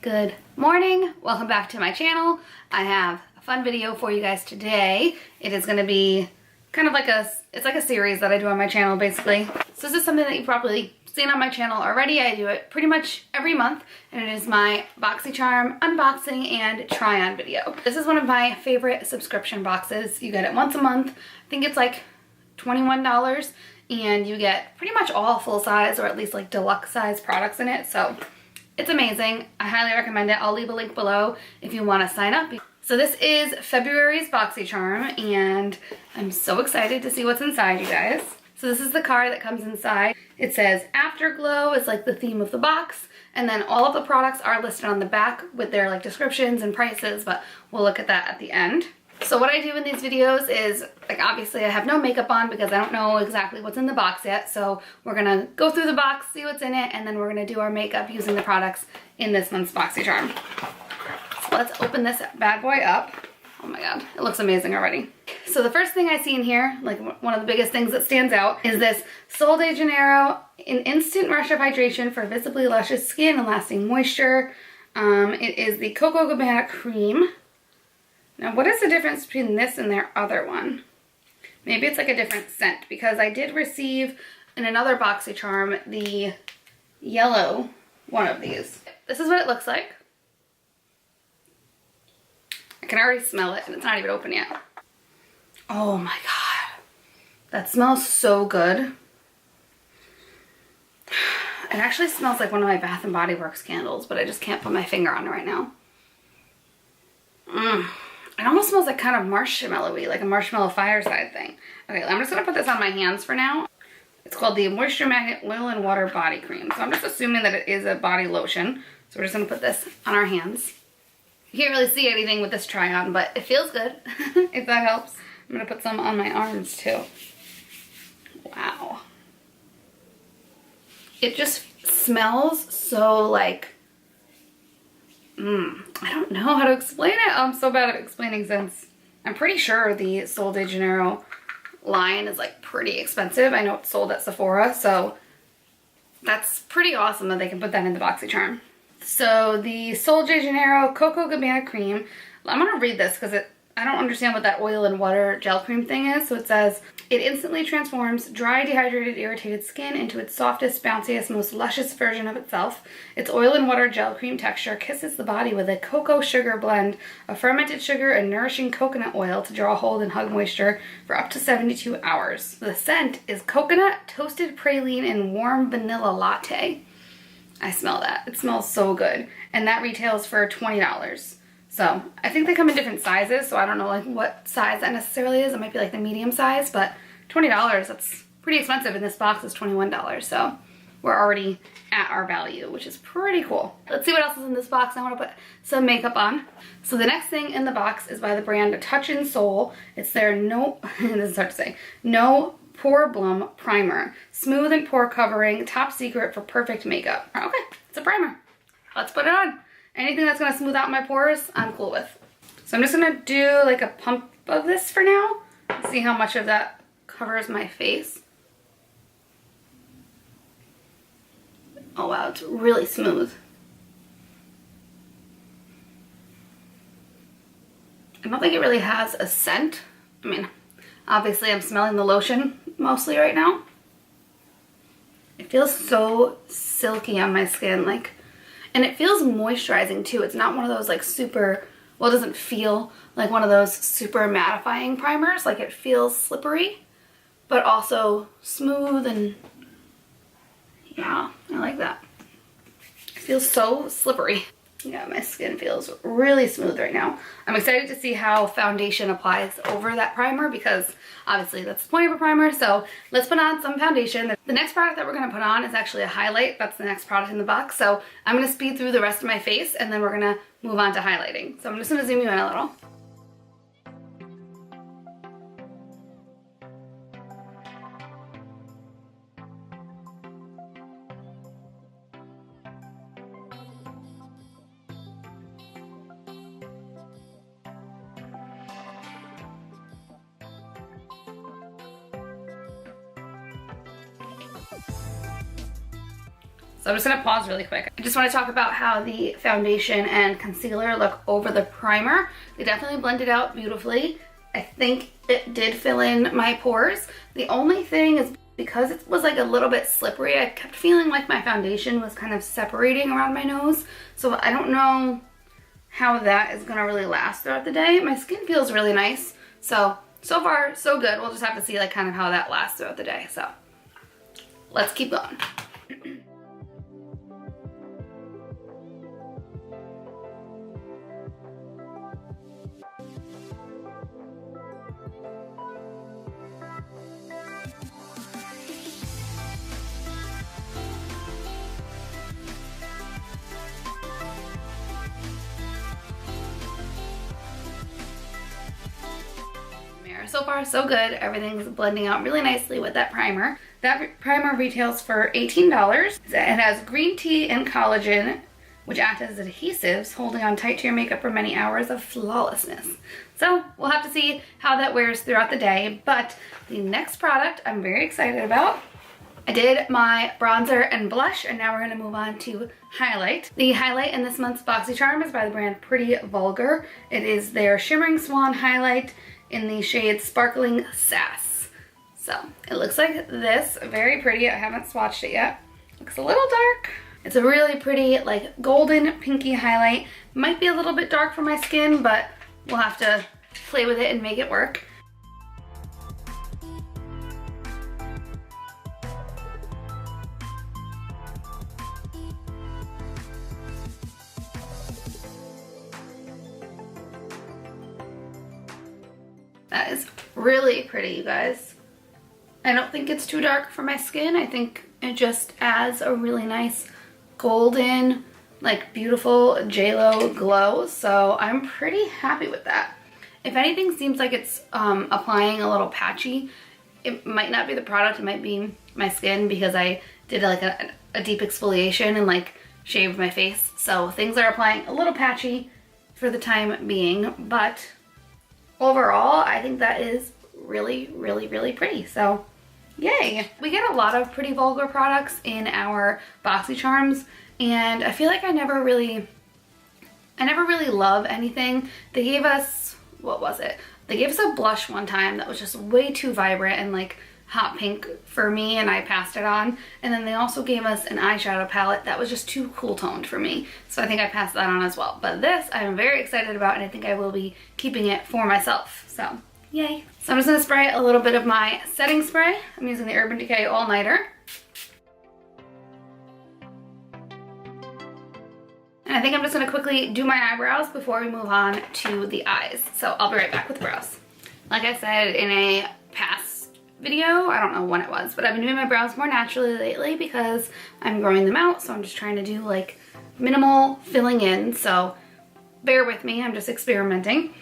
Good morning, welcome back to my channel. I have a fun video for you guys today. It is going to be kind of like it's like a series that I do on my channel basically. So this is something that you've probably seen on my channel already. I do it pretty much every month, and it is my BOXYCHARM unboxing and try on video. This is one of my favorite subscription boxes. You get it once a month. I think it's like $21, and you get pretty much all full size or at least like deluxe size products in it. So it's amazing. I highly recommend it. I'll leave a link below if you want to sign up. So this is February's BOXYCHARM, and I'm so excited to see what's inside, you guys. So this is the card that comes inside. It says Afterglow is like the theme of the box, and then all of the products are listed on the back with their like descriptions and prices, but we'll look at that at the end. So what I do in these videos is, like, obviously I have no makeup on because I don't know exactly what's in the box yet. So we're gonna go through the box, see what's in it, and then we're gonna do our makeup using the products in this month's BOXYCHARM. So let's open this bad boy up. Oh my god, it looks amazing already. So the first thing I see in here, like one of the biggest things that stands out, is this Sol de Janeiro, an instant rush of hydration for visibly luscious skin and lasting moisture. It is the Coco Cabana cream. Now, what is the difference between this and their other one? Maybe it's like a different scent, because I did receive in another BOXYCHARM the yellow one of these. This is what it looks like. I can already smell it, and it's not even open yet. Oh my god. That smells so good. It actually smells like one of my Bath & Body Works candles, but I just can't put my finger on it right now. It almost smells like kind of marshmallowy, like a marshmallow fireside thing. Okay, I'm just gonna put this on my hands for now. It's called the Moisture Magnet Oil and Water Body Cream. So I'm just assuming that it is a body lotion. So we're just gonna put this on our hands. You can't really see anything with this try on, but it feels good, if that helps. I'm gonna put some on my arms too. Wow. It just smells so like, I don't know how to explain it. I'm so bad at explaining since I'm pretty sure the Sol de Janeiro line is like pretty expensive. I know it's sold at Sephora, so that's pretty awesome that they can put that in the BOXYCHARM. So the Sol de Janeiro Coco Cabana cream, I'm gonna read this because I don't understand what that oil and water gel cream thing is. So it says, it instantly transforms dry, dehydrated, irritated skin into its softest, bounciest, most luscious version of itself. Its oil and water gel cream texture kisses the body with a cocoa sugar blend of fermented sugar and nourishing coconut oil to draw, hold, and hug moisture for up to 72 hours. The scent is coconut, toasted praline, and warm vanilla latte. I smell that. It smells so good. And that retails for $20. So I think they come in different sizes, so I don't know like what size that necessarily is. It might be like the medium size, but $20, that's pretty expensive, and this box is $21. So we're already at our value, which is pretty cool. Let's see what else is in this box. I want to put some makeup on. So the next thing in the box is by the brand Touch in Sol. It's their this is hard to say, No Pore Blum Primer. Smooth and pore covering, top secret for perfect makeup. Okay, it's a primer. Let's put it on. Anything that's gonna smooth out my pores, I'm cool with. So I'm just gonna do like a pump of this for now. See how much of that covers my face. Oh wow, it's really smooth. I don't think it really has a scent. I mean, obviously I'm smelling the lotion mostly right now. It feels so silky on my skin, like, and it feels moisturizing too. It's not one of those like super, well, it doesn't feel like one of those super mattifying primers. Like, it feels slippery, but also smooth, and yeah, I like that. It feels so slippery. Yeah, my skin feels really smooth right now. I'm excited to see how foundation applies over that primer, because obviously that's the point of a primer. So let's put on some foundation. The next product that we're gonna put on is actually a highlight. That's the next product in the box. So I'm gonna speed through the rest of my face, and then we're gonna move on to highlighting. So I'm just gonna zoom you in a little. So I'm just gonna pause really quick. I just wanna talk about how the foundation and concealer look over the primer. They definitely blended out beautifully. I think it did fill in my pores. The only thing is because it was like a little bit slippery, I kept feeling like my foundation was kind of separating around my nose. So I don't know how that is gonna really last throughout the day. My skin feels really nice. So far, so good. We'll just have to see like kind of how that lasts throughout the day. So let's keep going. So far, so good. Everything's blending out really nicely with that primer. That primer retails for $18. It has green tea and collagen, which act as adhesives, holding on tight to your makeup for many hours of flawlessness. So we'll have to see how that wears throughout the day. But the next product I'm very excited about. I did my bronzer and blush, and now we're going to move on to highlight. The highlight in this month's BOXYCHARM is by the brand Pretty Vulgar. It is their Shimmering Swan highlight in the shade Sparkling Sass. So it looks like this, very pretty. I haven't swatched it yet. Looks a little dark. It's a really pretty like golden pinky highlight. Might be a little bit dark for my skin, but we'll have to play with it and make it work. That is really pretty, you guys. I don't think it's too dark for my skin. I think it just adds a really nice golden, like beautiful JLo glow. So I'm pretty happy with that. If anything seems like it's applying a little patchy, it might not be the product, it might be my skin because I did like a deep exfoliation and like shaved my face. So things are applying a little patchy for the time being, but overall, I think that is really, really, really pretty. So yay. We get a lot of Pretty Vulgar products in our BOXYCHARMs, and I feel like I never really love anything. They gave us, what was it? They gave us a blush one time that was just way too vibrant and like hot pink for me, and I passed it on. And then they also gave us an eyeshadow palette that was just too cool toned for me. So I think I passed that on as well. But this I'm very excited about, and I think I will be keeping it for myself. So yay. So I'm just gonna spray a little bit of my setting spray. I'm using the Urban Decay All Nighter. And I think I'm just gonna quickly do my eyebrows before we move on to the eyes. So I'll be right back with the brows. Like I said in a past video, I don't know when it was, but I've been doing my brows more naturally lately because I'm growing them out. So I'm just trying to do like minimal filling in. So bear with me, I'm just experimenting.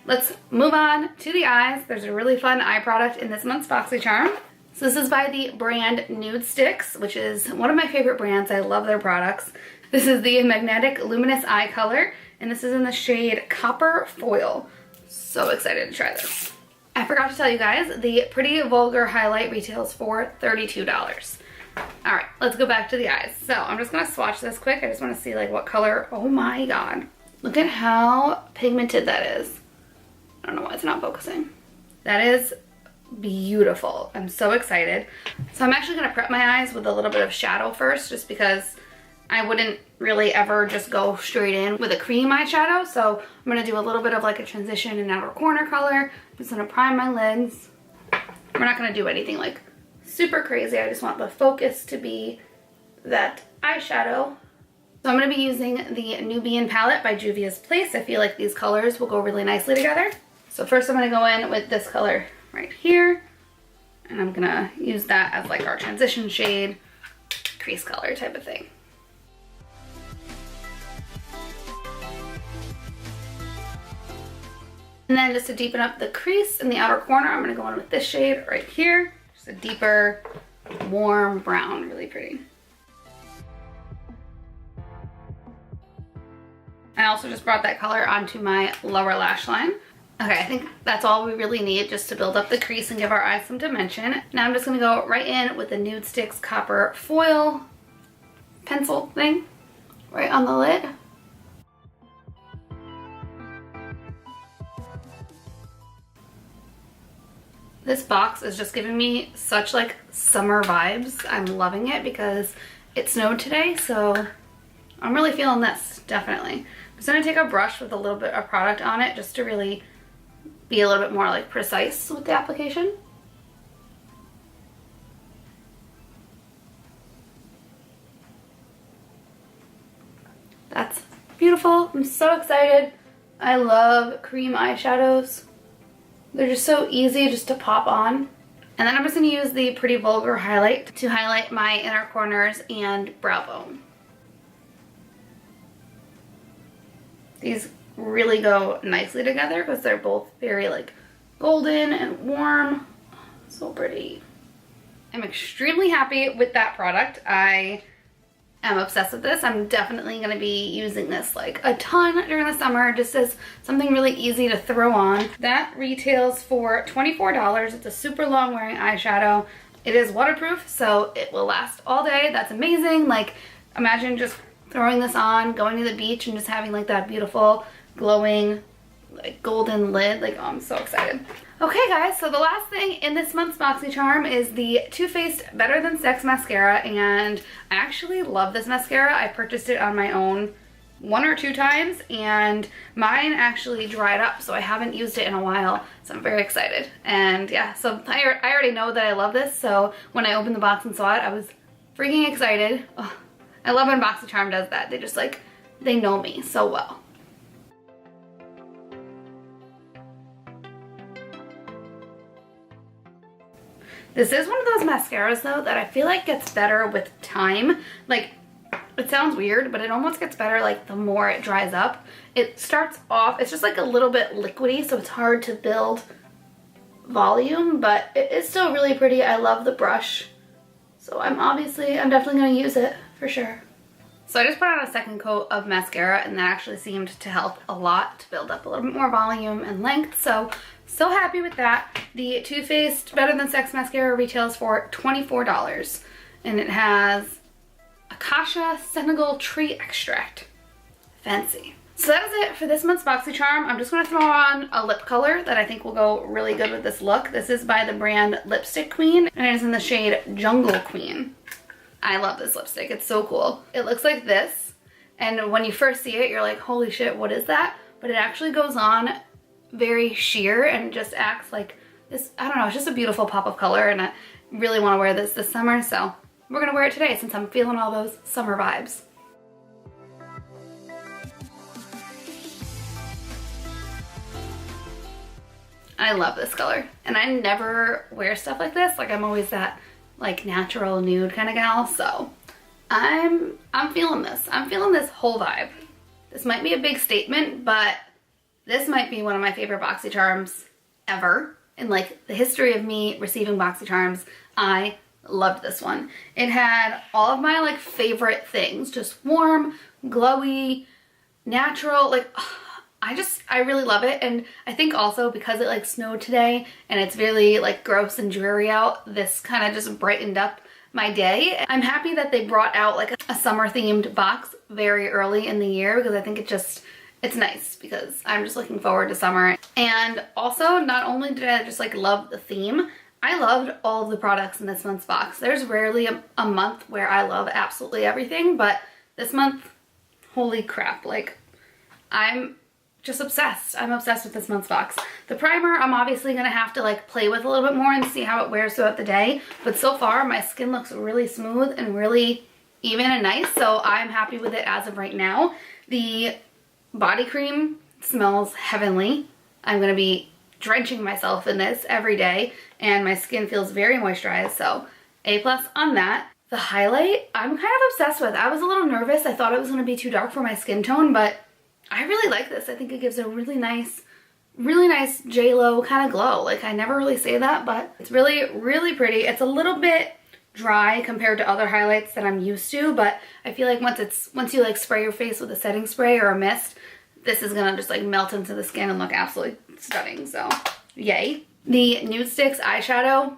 Let's move on to the eyes. There's a really fun eye product in this month's BOXYCHARM. So this is by the brand Nude Sticks, which is one of my favorite brands. I love their products. This is the Magnetic Luminous Eye Color, and this is in the shade Copper Foil. So excited to try this. I forgot to tell you guys, the Pretty Vulgar highlight retails for $32. All right, let's go back to the eyes. So I'm just gonna swatch this quick. I just wanna see like what color. Oh my God. Look at how pigmented that is. I don't know why it's not focusing. That is beautiful. I'm so excited. So I'm actually gonna prep my eyes with a little bit of shadow first, just because I wouldn't really ever just go straight in with a cream eyeshadow. So I'm gonna do a little bit of like a transition and outer corner color. I'm just gonna prime my lids. We're not gonna do anything like super crazy. I just want the focus to be that eyeshadow. So I'm gonna be using the Nubian palette by Juvia's Place. I feel like these colors will go really nicely together. So first I'm gonna go in with this color right here. And I'm gonna use that as like our transition shade, crease color type of thing. And then just to deepen up the crease in the outer corner, I'm gonna go in with this shade right here. Just a deeper, warm brown, really pretty. I also just brought that color onto my lower lash line. Okay, I think that's all we really need just to build up the crease and give our eyes some dimension. Now I'm just gonna go right in with the Nude Sticks Copper Foil pencil thing right on the lid. This box is just giving me such like summer vibes. I'm loving it because it snowed today, so I'm really feeling this, definitely. I'm just gonna take a brush with a little bit of product on it just to really be a little bit more like precise with the application. That's beautiful. I'm so excited. I love cream eyeshadows. They're just so easy just to pop on. And then I'm just gonna use the Pretty Vulgar highlight to highlight my inner corners and brow bone. These really go nicely together because they're both very like golden and warm. So pretty. I'm extremely happy with that product. I am obsessed with this. I'm definitely going to be using this like a ton during the summer, just as something really easy to throw on. That retails for $24. It's a super long wearing eyeshadow. It is waterproof, so it will last all day. That's amazing. Like, imagine just throwing this on, going to the beach, and just having like that beautiful glowing like golden lid. Like, oh, I'm so excited. Okay guys, so the last thing in this month's BOXYCHARM is the Too Faced Better Than Sex mascara, and I actually love this mascara. I purchased it on my own 1 or 2 times, and mine actually dried up, so I haven't used it in a while, so I'm very excited. And yeah, so I already know that I love this, so when I opened the box and saw it, I was freaking excited. Oh, I love when BOXYCHARM does that. They just like, they know me so well. This is one of those mascaras though that I feel like gets better with time. Like, it sounds weird, but it almost gets better like the more it dries up. It starts off, it's just like a little bit liquidy, so it's hard to build volume, but it is still really pretty. I love the brush. So I'm definitely gonna use it for sure. So I just put on a second coat of mascara, and that actually seemed to help a lot to build up a little bit more volume and length. So happy with that. The Too Faced Better Than Sex mascara retails for $24, and it has Acacia Senegal Tree Extract. Fancy. So that is it for this month's BOXYCHARM. I'm just going to throw on a lip color that I think will go really good with this look. This is by the brand Lipstick Queen, and it is in the shade Jungle Queen. I love this lipstick. It's so cool. It looks like this, and when you first see it, you're like, holy shit, what is that? But it actually goes on very sheer and just acts like this. I don't know, it's just a beautiful pop of color, and I really want to wear this summer, so we're gonna wear it today since I'm feeling all those summer vibes. I love this color, and I never wear stuff like this. Like, I'm always that like natural nude kind of gal, so I'm feeling this. I'm feeling this whole vibe. This might be a big statement, but this might be one of my favorite BOXYCHARMs ever. In like the history of me receiving BOXYCHARMs, I loved this one. It had all of my like favorite things, just warm, glowy, natural, like I really love it. And I think also because it like snowed today and it's really like gross and dreary out, this kind of just brightened up my day. I'm happy that they brought out like a summer themed box very early in the year, because I think it's nice, because I'm just looking forward to summer. And also, not only did I just like love the theme, I loved all of the products in this month's box. There's rarely a month where I love absolutely everything, but this month, holy crap, like I'm just obsessed. I'm obsessed with this month's box. The primer, I'm obviously gonna have to like play with a little bit more and see how it wears throughout the day, but so far my skin looks really smooth and really even and nice, so I'm happy with it as of right now. The body cream smells heavenly. I'm gonna be drenching myself in this every day, and my skin feels very moisturized, so A+ on that. The highlight, I'm kind of obsessed with. I was a little nervous. I thought it was gonna be too dark for my skin tone, but I really like this. I think it gives a really nice J-Lo kind of glow. Like, I never really say that, but it's really, really pretty. It's a little bit dry compared to other highlights that I'm used to, but I feel like once you like spray your face with a setting spray or a mist, this is gonna just like melt into the skin and look absolutely stunning, so yay. The Nude Sticks eyeshadow,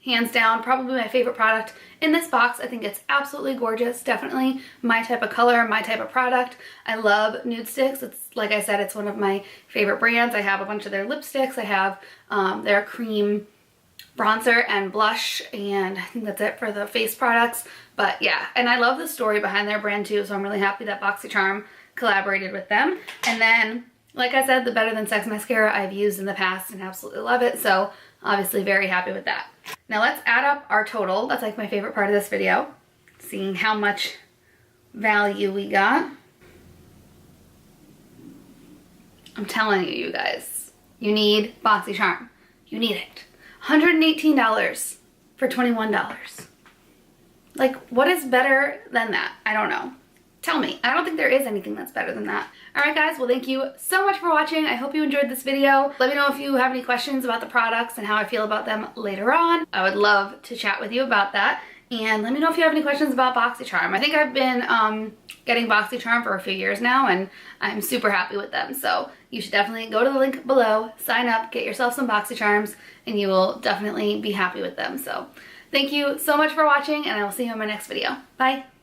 hands down, probably my favorite product in this box. I think it's absolutely gorgeous. Definitely my type of color, my type of product. I love nude sticks. It's, like I said, it's one of my favorite brands. I have a bunch of their lipsticks. I have their cream bronzer and blush, and I think that's it for the face products. But yeah, and I love the story behind their brand too, so I'm really happy that BOXYCHARM collaborated with them. And then, like I said, the Better Than Sex mascara I've used in the past and absolutely love it, so obviously very happy with that. Now let's add up our total. That's like my favorite part of this video, seeing how much value we got. I'm telling you, you guys, you need BOXYCHARM. You need it. $118 for $21. Like, what is better than that? I don't know. Tell me. I don't think there is anything that's better than that. Alright guys, well thank you so much for watching. I hope you enjoyed this video. Let me know if you have any questions about the products and how I feel about them later on. I would love to chat with you about that. And let me know if you have any questions about BOXYCHARM. I think I've been getting BOXYCHARM for a few years now, and I'm super happy with them. So you should definitely go to the link below, sign up, get yourself some BOXYCHARMs, and you will definitely be happy with them. So thank you so much for watching, and I will see you in my next video. Bye!